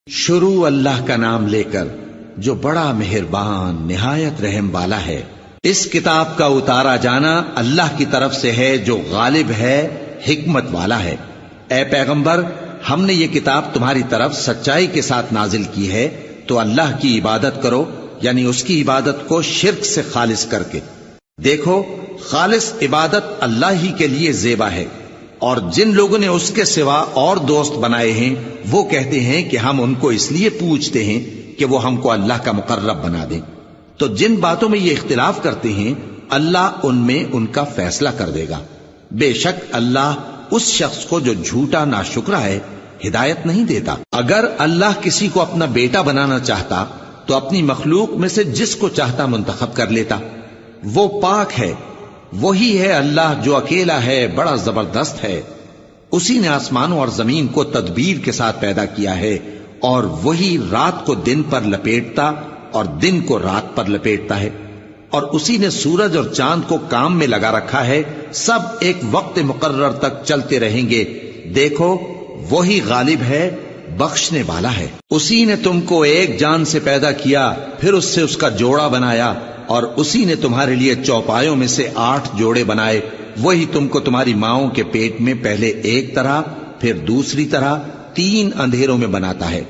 شروع اللہ کا نام لے کر جو بڑا مہربان نہایت رحم والا ہے۔ اس کتاب کا اتارا جانا اللہ کی طرف سے ہے جو غالب ہے، حکمت والا ہے۔ اے پیغمبر، ہم نے یہ کتاب تمہاری طرف سچائی کے ساتھ نازل کی ہے، تو اللہ کی عبادت کرو، یعنی اس کی عبادت کو شرک سے خالص کر کے۔ دیکھو، خالص عبادت اللہ ہی کے لیے زیبا ہے، اور جن لوگوں نے اس کے سوا اور دوست بنائے ہیں وہ کہتے ہیں کہ ہم ان کو اس لیے پوچھتے ہیں کہ وہ ہم کو اللہ کا مقرب بنا دیں۔ تو جن باتوں میں یہ اختلاف کرتے ہیں اللہ ان میں ان کا فیصلہ کر دے گا۔ بے شک اللہ اس شخص کو جو جھوٹا ناشکرا ہے ہدایت نہیں دیتا۔ اگر اللہ کسی کو اپنا بیٹا بنانا چاہتا تو اپنی مخلوق میں سے جس کو چاہتا منتخب کر لیتا۔ وہ پاک ہے، وہی ہے اللہ جو اکیلا ہے، بڑا زبردست ہے۔ اسی نے آسمانوں اور زمین کو تدبیر کے ساتھ پیدا کیا ہے، اور وہی رات کو دن پر لپیٹتا اور دن کو رات پر لپیٹتا ہے، اور اسی نے سورج اور چاند کو کام میں لگا رکھا ہے، سب ایک وقت مقرر تک چلتے رہیں گے۔ دیکھو، وہی غالب ہے، بخشنے والا ہے۔ اسی نے تم کو ایک جان سے پیدا کیا، پھر اس سے اس کا جوڑا بنایا، اور اسی نے تمہارے لیے چوپایوں میں سے 8 جوڑے بنائے۔ وہی تم کو تمہاری ماؤں کے پیٹ میں پہلے ایک طرح، پھر دوسری طرح 3 اندھیروں میں بناتا ہے۔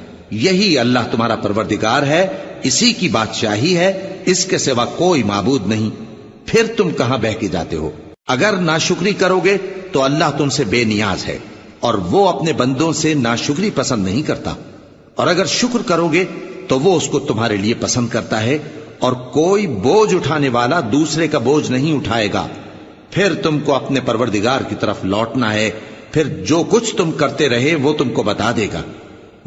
یہی اللہ تمہارا پروردگار ہے، اسی کی بادشاہی ہے، اس کے سوا کوئی معبود نہیں۔ پھر تم کہاں بہہ کے جاتے ہو؟ اگر ناشکری کرو گے تو اللہ تم سے بے نیاز ہے، اور وہ اپنے بندوں سے ناشکری پسند نہیں کرتا، اور اگر شکر کرو گے تو وہ اس کو تمہارے لیے پسند کرتا ہے، اور کوئی بوجھ اٹھانے والا دوسرے کا بوجھ نہیں اٹھائے گا۔ پھر تم کو اپنے پروردگار کی طرف لوٹنا ہے، پھر جو کچھ تم کرتے رہے وہ تم کو بتا دے گا۔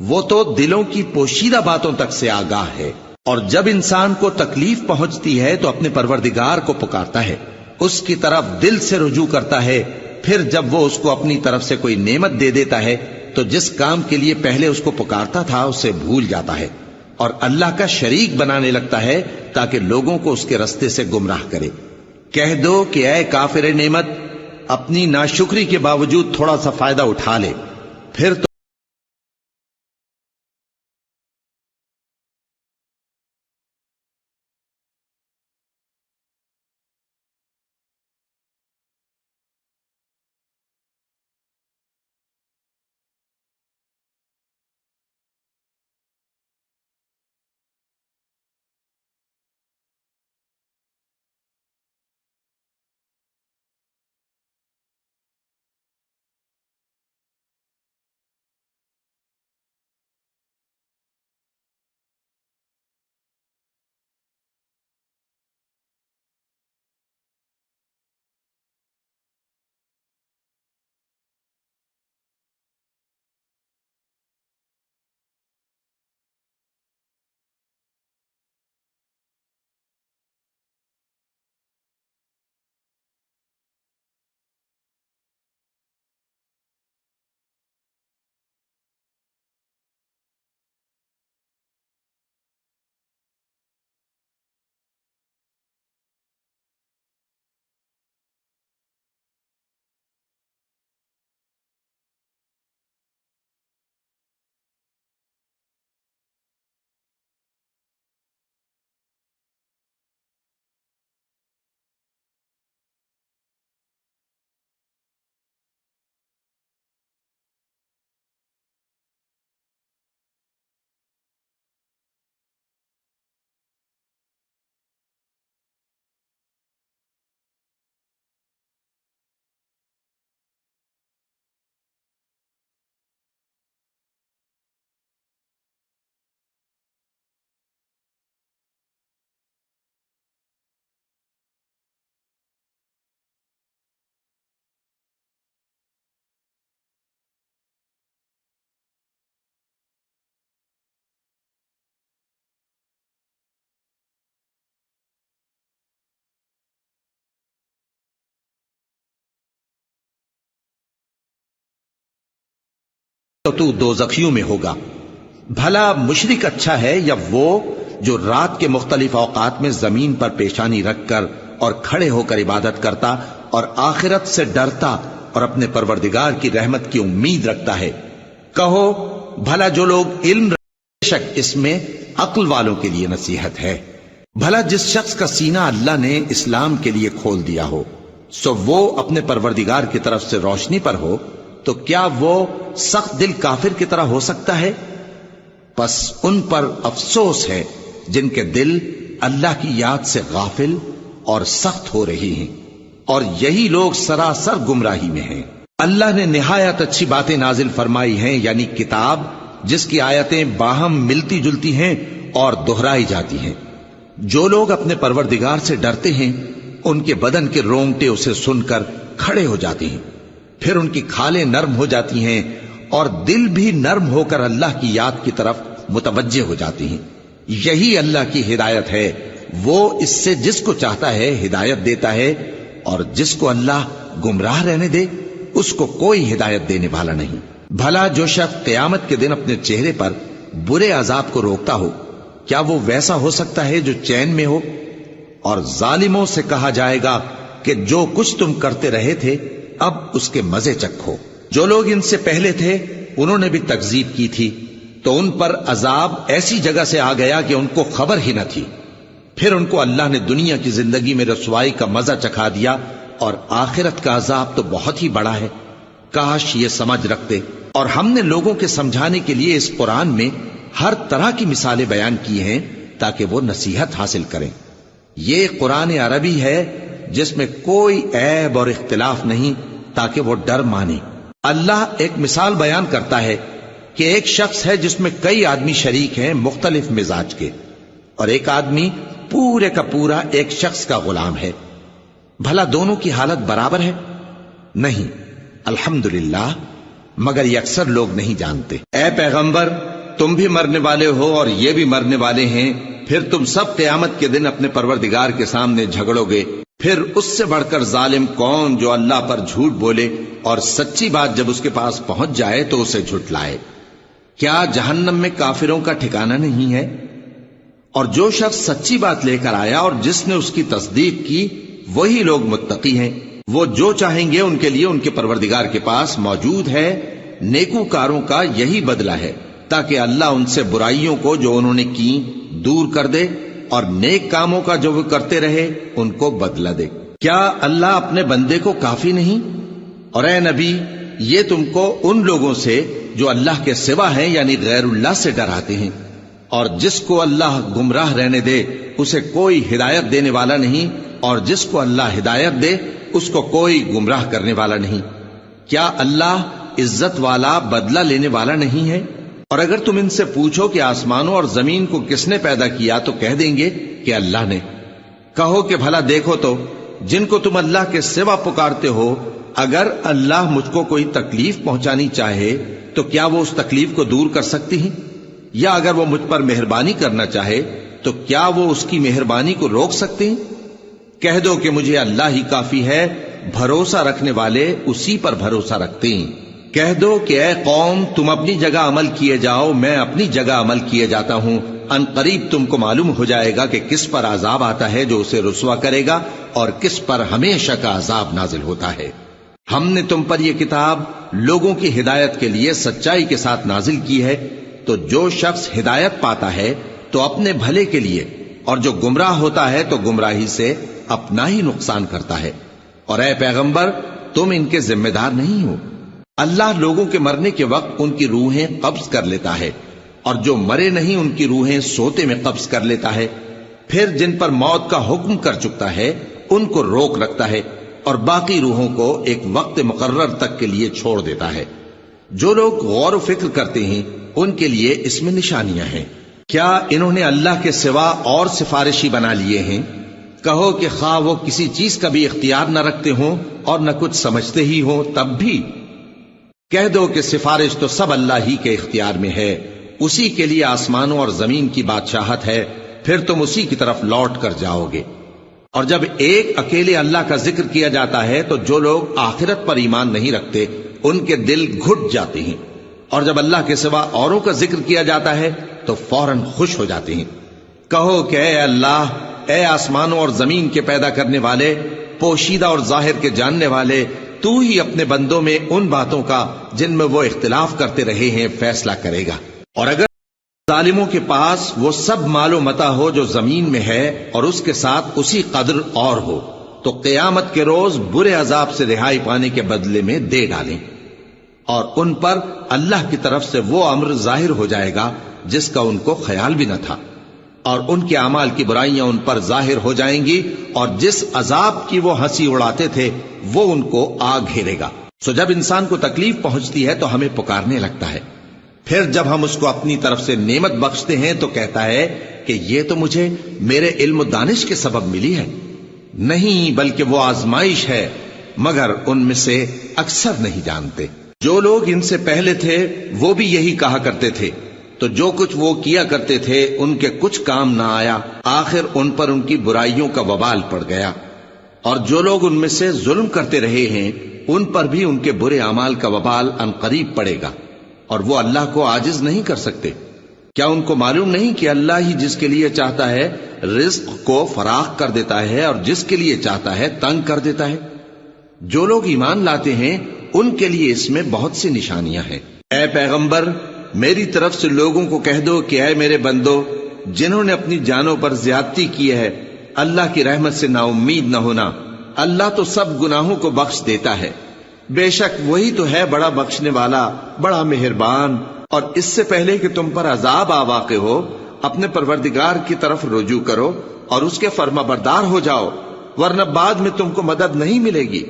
وہ تو دلوں کی پوشیدہ باتوں تک سے آگاہ ہے۔ اور جب انسان کو تکلیف پہنچتی ہے تو اپنے پروردگار کو پکارتا ہے، اس کی طرف دل سے رجوع کرتا ہے، پھر جب وہ اس کو اپنی طرف سے کوئی نعمت دے دیتا ہے تو جس کام کے لیے پہلے اس کو پکارتا تھا اسے بھول جاتا ہے، اور اللہ کا شریک بنانے لگتا ہے تاکہ لوگوں کو اس کے رستے سے گمراہ کرے۔ کہہ دو کہ اے کافر نعمت، اپنی ناشکری کے باوجود تھوڑا سا فائدہ اٹھا لے، پھر تو تو دوزخیوں میں ہوگا۔ بھلا مشرک اچھا ہے یا وہ جو رات کے مختلف اوقات میں زمین پر پیشانی رکھ کر اور کھڑے ہو کر عبادت کرتا اور آخرت سے ڈرتا اور اپنے پروردگار کی رحمت کی امید رکھتا ہے؟ کہو، بھلا جو لوگ علم شک اس میں عقل والوں کے لیے نصیحت ہے۔ بھلا جس شخص کا سینہ اللہ نے اسلام کے لیے کھول دیا ہو، سو وہ اپنے پروردگار کی طرف سے روشنی پر ہو، تو کیا وہ سخت دل کافر کی طرح ہو سکتا ہے؟ پس ان پر افسوس ہے جن کے دل اللہ کی یاد سے غافل اور سخت ہو رہی ہیں، اور یہی لوگ سراسر گمراہی میں ہیں۔ اللہ نے نہایت اچھی باتیں نازل فرمائی ہیں، یعنی کتاب جس کی آیتیں باہم ملتی جلتی ہیں اور دہرائی جاتی ہیں۔ جو لوگ اپنے پروردگار سے ڈرتے ہیں ان کے بدن کے رونگٹے اسے سن کر کھڑے ہو جاتے ہیں، پھر ان کی کھالیں نرم ہو جاتی ہیں اور دل بھی نرم ہو کر اللہ کی یاد کی طرف متوجہ ہو جاتی ہیں۔ یہی اللہ کی ہدایت ہے، وہ اس سے جس کو چاہتا ہے ہدایت دیتا ہے، اور جس کو اللہ گمراہ رہنے دے اس کو کوئی ہدایت دینے والا نہیں۔ بھلا جو شخص قیامت کے دن اپنے چہرے پر برے عذاب کو روکتا ہو، کیا وہ ویسا ہو سکتا ہے جو چین میں ہو؟ اور ظالموں سے کہا جائے گا کہ جو کچھ تم کرتے رہے تھے اب اس کے مزے چکھو۔ جو لوگ ان سے پہلے تھے انہوں نے بھی تکذیب کی تھی، تو ان پر عذاب ایسی جگہ سے آ گیا کہ ان کو خبر ہی نہ تھی۔ پھر ان کو اللہ نے دنیا کی زندگی میں رسوائی کا مزہ چکھا دیا، اور آخرت کا عذاب تو بہت ہی بڑا ہے۔ کاش یہ سمجھ رکھتے۔ اور ہم نے لوگوں کے سمجھانے کے لیے اس قرآن میں ہر طرح کی مثالیں بیان کی ہیں تاکہ وہ نصیحت حاصل کریں۔ یہ قرآن عربی ہے جس میں کوئی عیب اور اختلاف نہیں، تاکہ وہ ڈر مانے۔ اللہ ایک مثال بیان کرتا ہے کہ ایک شخص ہے جس میں کئی آدمی شریک ہیں مختلف مزاج کے، اور ایک آدمی پورے کا پورا ایک شخص کا غلام ہے۔ بھلا دونوں کی حالت برابر ہے؟ نہیں، الحمدللہ، مگر یہ اکثر لوگ نہیں جانتے۔ اے پیغمبر، تم بھی مرنے والے ہو اور یہ بھی مرنے والے ہیں، پھر تم سب قیامت کے دن اپنے پروردگار کے سامنے جھگڑو گے۔ پھر اس سے بڑھ کر ظالم کون جو اللہ پر جھوٹ بولے اور سچی بات جب اس کے پاس پہنچ جائے تو اسے جھٹلائے۔ کیا جہنم میں کافروں کا ٹھکانہ نہیں ہے؟ اور جو شخص سچی بات لے کر آیا اور جس نے اس کی تصدیق کی وہی لوگ متقی ہیں۔ وہ جو چاہیں گے ان کے لیے ان کے پروردگار کے پاس موجود ہے۔ نیکوکاروں کا یہی بدلہ ہے، تاکہ اللہ ان سے برائیوں کو جو انہوں نے کی دور کر دے، اور نیک کاموں کا جو وہ کرتے رہے ان کو بدلہ دے۔ کیا اللہ اپنے بندے کو کافی نہیں؟ اور اے نبی، یہ تم کو ان لوگوں سے جو اللہ کے سوا ہیں یعنی غیر اللہ سے ڈراتے ہیں، اور جس کو اللہ گمراہ رہنے دے اسے کوئی ہدایت دینے والا نہیں، اور جس کو اللہ ہدایت دے اس کو کوئی گمراہ کرنے والا نہیں۔ کیا اللہ عزت والا بدلہ لینے والا نہیں ہے؟ اور اگر تم ان سے پوچھو کہ آسمانوں اور زمین کو کس نے پیدا کیا تو کہہ دیں گے کہ اللہ نے۔ کہو کہ بھلا دیکھو تو جن کو تم اللہ کے سوا پکارتے ہو، اگر اللہ مجھ کو کوئی تکلیف پہنچانی چاہے تو کیا وہ اس تکلیف کو دور کر سکتی ہیں؟ یا اگر وہ مجھ پر مہربانی کرنا چاہے تو کیا وہ اس کی مہربانی کو روک سکتے ہیں؟ کہہ دو کہ مجھے اللہ ہی کافی ہے، بھروسہ رکھنے والے اسی پر بھروسہ رکھتے ہیں۔ کہہ دو کہ اے قوم، تم اپنی جگہ عمل کیے جاؤ، میں اپنی جگہ عمل کیے جاتا ہوں۔ ان قریب تم کو معلوم ہو جائے گا کہ کس پر عذاب آتا ہے جو اسے رسوا کرے گا، اور کس پر ہمیشہ کا عذاب نازل ہوتا ہے۔ ہم نے تم پر یہ کتاب لوگوں کی ہدایت کے لیے سچائی کے ساتھ نازل کی ہے، تو جو شخص ہدایت پاتا ہے تو اپنے بھلے کے لیے، اور جو گمراہ ہوتا ہے تو گمراہی سے اپنا ہی نقصان کرتا ہے۔ اور اے پیغمبر، تم ان کے ذمہ دار نہیں ہو۔ اللہ لوگوں کے مرنے کے وقت ان کی روحیں قبض کر لیتا ہے، اور جو مرے نہیں ان کی روحیں سوتے میں قبض کر لیتا ہے۔ پھر جن پر موت کا حکم کر چکتا ہے ان کو روک رکھتا ہے، اور باقی روحوں کو ایک وقت مقرر تک کے لیے چھوڑ دیتا ہے۔ جو لوگ غور و فکر کرتے ہیں ان کے لیے اس میں نشانیاں ہیں۔ کیا انہوں نے اللہ کے سوا اور سفارشی بنا لیے ہیں؟ کہو کہ خواہ وہ کسی چیز کا بھی اختیار نہ رکھتے ہوں اور نہ کچھ سمجھتے ہی ہوں تب بھی کہہ دو کہ سفارش تو سب اللہ ہی کے اختیار میں ہے، اسی کے لیے آسمانوں اور زمین کی بادشاہت ہے، پھر تم اسی کی طرف لوٹ کر جاؤ گے۔ اور جب ایک اکیلے اللہ کا ذکر کیا جاتا ہے تو جو لوگ آخرت پر ایمان نہیں رکھتے ان کے دل گھٹ جاتے ہیں، اور جب اللہ کے سوا اوروں کا ذکر کیا جاتا ہے تو فوراً خوش ہو جاتے ہیں۔ کہو کہ اے اللہ، اے آسمانوں اور زمین کے پیدا کرنے والے، پوشیدہ اور ظاہر کے جاننے والے، تو ہی اپنے بندوں میں ان باتوں کا جن میں وہ اختلاف کرتے رہے ہیں فیصلہ کرے گا۔ اور اگر ظالموں کے پاس وہ سب مال و متا ہو جو زمین میں ہے اور اس کے ساتھ اسی قدر اور ہو، تو قیامت کے روز برے عذاب سے رہائی پانے کے بدلے میں دے ڈالیں، اور ان پر اللہ کی طرف سے وہ امر ظاہر ہو جائے گا جس کا ان کو خیال بھی نہ تھا، اور ان کے اعمال کی برائیاں ان پر ظاہر ہو جائیں گی، اور جس عذاب کی وہ ہنسی اڑاتے تھے وہ ان کو آ گھیرے گا۔ سو جب انسان کو تکلیف پہنچتی ہے تو ہمیں پکارنے لگتا ہے، پھر جب ہم اس کو اپنی طرف سے نعمت بخشتے ہیں تو کہتا ہے کہ یہ تو مجھے میرے علم و دانش کے سبب ملی ہے۔ نہیں، بلکہ وہ آزمائش ہے، مگر ان میں سے اکثر نہیں جانتے۔ جو لوگ ان سے پہلے تھے وہ بھی یہی کہا کرتے تھے، تو جو کچھ وہ کیا کرتے تھے ان کے کچھ کام نہ آیا، آخر ان پر ان کی برائیوں کا وبال پڑ گیا۔ اور جو لوگ ان میں سے ظلم کرتے رہے ہیں ان پر بھی ان کے برے اعمال کا وبال عنقریب پڑے گا، اور وہ اللہ کو عاجز نہیں کر سکتے۔ کیا ان کو معلوم نہیں کہ اللہ ہی جس کے لیے چاہتا ہے رزق کو فراخ کر دیتا ہے اور جس کے لیے چاہتا ہے تنگ کر دیتا ہے؟ جو لوگ ایمان لاتے ہیں ان کے لیے اس میں بہت سی نشانیاں ہیں۔ اے پیغمبر، میری طرف سے لوگوں کو کہہ دو کہ اے میرے بندو، جنہوں نے اپنی جانوں پر زیادتی کی ہے، اللہ کی رحمت سے نا امید نہ ہونا۔ اللہ تو سب گناہوں کو بخش دیتا ہے، بے شک وہی تو ہے بڑا بخشنے والا، بڑا مہربان۔ اور اس سے پہلے کہ تم پر عذاب آ واقع ہو، اپنے پروردگار کی طرف رجوع کرو اور اس کے فرما بردار ہو جاؤ، ورنہ بعد میں تم کو مدد نہیں ملے گی۔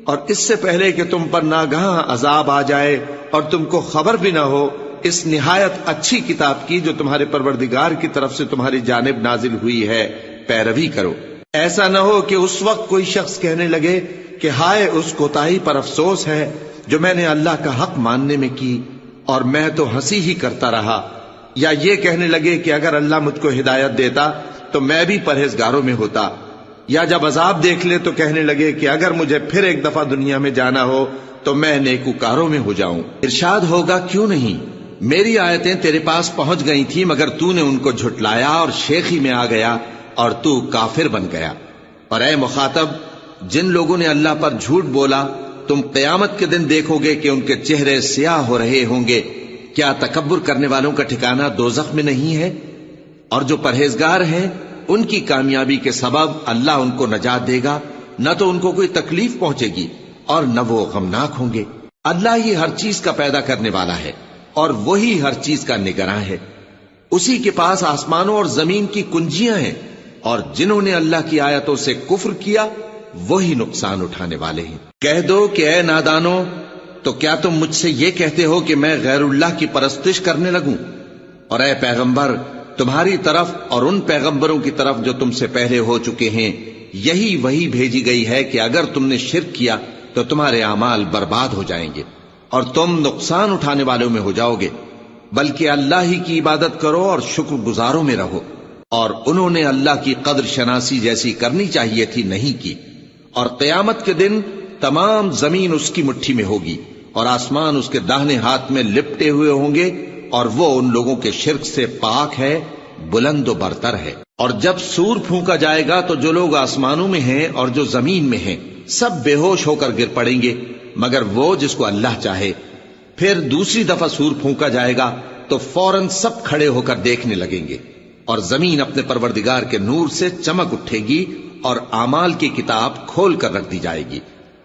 اور اس سے پہلے کہ تم پر ناگہاں عذاب آ جائے اور تم کو خبر بھی نہ ہو، اس نہایت اچھی کتاب کی جو تمہارے پروردگار کی طرف سے تمہاری جانب نازل ہوئی ہے پیروی کرو۔ ایسا نہ ہو کہ اس وقت کوئی شخص کہنے لگے کہ ہائے اس کوتاہی پر افسوس ہے جو میں نے اللہ کا حق ماننے میں کی، اور میں تو ہنسی ہی کرتا رہا، یا یہ کہنے لگے کہ اگر اللہ مجھ کو ہدایت دیتا تو میں بھی پرہیزگاروں میں ہوتا، یا جب عذاب دیکھ لے تو کہنے لگے کہ اگر مجھے پھر ایک دفعہ دنیا میں جانا ہو تو میں نیکوکاروں میں ہو جاؤں۔ ارشاد ہوگا کیوں نہیں، میری آیتیں تیرے پاس پہنچ گئی تھی مگر تو نے ان کو جھٹلایا اور شیخی میں آ گیا اور تو کافر بن گیا۔ اور اے مخاطب، جن لوگوں نے اللہ پر جھوٹ بولا تم قیامت کے دن دیکھو گے کہ ان کے چہرے سیاہ ہو رہے ہوں گے۔ کیا تکبر کرنے والوں کا ٹھکانہ دوزخ میں نہیں ہے؟ اور جو پرہیزگار ہیں ان کی کامیابی کے سبب اللہ ان کو نجات دے گا، نہ تو ان کو کوئی تکلیف پہنچے گی اور نہ وہ غمناک ہوں گے۔ اللہ ہی ہر چیز کا پیدا کرنے والا ہے اور وہی ہر چیز کا نگراں ہے۔ اسی کے پاس آسمانوں اور زمین کی کنجیاں ہیں، اور جنہوں نے اللہ کی آیتوں سے کفر کیا وہی نقصان اٹھانے والے ہیں۔ کہہ دو کہ اے نادانو، تو کیا تم مجھ سے یہ کہتے ہو کہ میں غیر اللہ کی پرستش کرنے لگوں؟ اور اے پیغمبر، تمہاری طرف اور ان پیغمبروں کی طرف جو تم سے پہلے ہو چکے ہیں یہی وہی بھیجی گئی ہے کہ اگر تم نے شرک کیا تو تمہارے اعمال برباد ہو جائیں گے اور تم نقصان اٹھانے والوں میں ہو جاؤ گے، بلکہ اللہ ہی کی عبادت کرو اور شکر گزاروں میں رہو۔ اور انہوں نے اللہ کی قدر شناسی جیسی کرنی چاہیے تھی نہیں کی۔ اور قیامت کے دن تمام زمین اس کی مٹھی میں ہوگی اور آسمان اس کے داہنے ہاتھ میں لپٹے ہوئے ہوں گے، اور وہ ان لوگوں کے شرک سے پاک ہے، بلند و برتر ہے۔ اور جب سور پھونکا جائے گا تو جو لوگ آسمانوں میں ہیں اور جو زمین میں ہیں سب بے ہوش ہو کر گر پڑیں گے مگر وہ جس کو اللہ چاہے۔ پھر دوسری دفعہ سور پھونکا جائے گا تو فوراً سب کھڑے ہو کر دیکھنے لگیں گے، اور زمین اپنے پروردگار کے نور سے چمک اٹھے گی اور اعمال کی کتاب کھول کر رکھ دی جائے گی،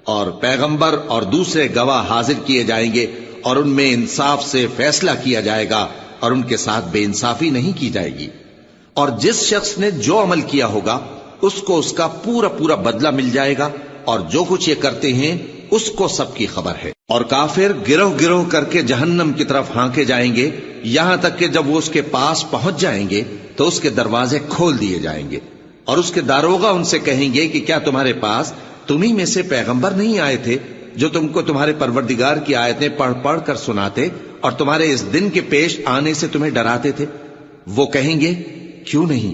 اور پیغمبر اور دوسرے گواہ حاضر کیے جائیں گے، اور ان میں انصاف سے فیصلہ کیا جائے گا اور ان کے ساتھ بے انصافی نہیں کی جائے گی۔ اور جس شخص نے جو عمل کیا ہوگا اس کو اس کا پورا پورا بدلہ مل جائے گا، اور جو کچھ یہ کرتے ہیں اس کو سب کی خبر ہے۔ اور کافر گروہ گروہ کر کے جہنم کی طرف ہانکے جائیں گے، یہاں تک کہ جب وہ اس کے پاس پہنچ جائیں گے تو اس کے دروازے کھول دیے جائیں گے، اور اس کے داروغہ ان سے کہیں گے کہ کیا تمہارے پاس تمہیں میں سے پیغمبر نہیں آئے تھے جو تم کو تمہارے پروردگار کی آیتیں پڑھ پڑھ کر سناتے اور تمہارے اس دن کے پیش آنے سے تمہیں ڈراتے تھے؟ وہ کہیں گے کیوں نہیں،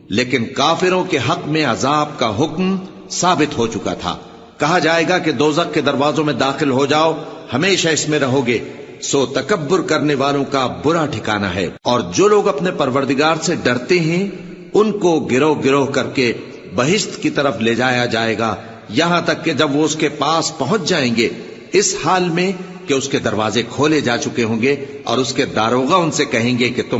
لیکن کافروں کے حق میں عذاب کا حکم ثابت ہو چکا تھا۔ کہا جائے گا کہ دوزخ کے دروازوں میں داخل ہو جاؤ، ہمیشہ اس میں رہو گے، سو تکبر کرنے والوں کا برا ٹھکانہ ہے۔ اور جو لوگ اپنے پروردگار سے ڈرتے ہیں ان کو گروہ گروہ کر کے بہشت کی طرف لے جایا جائے گا، یہاں تک کہ جب وہ اس کے پاس پہنچ جائیں گے اس حال میں کہ اس کے دروازے کھولے جا چکے ہوں گے، اور اس کے داروغہ ان سے کہیں گے کہ تم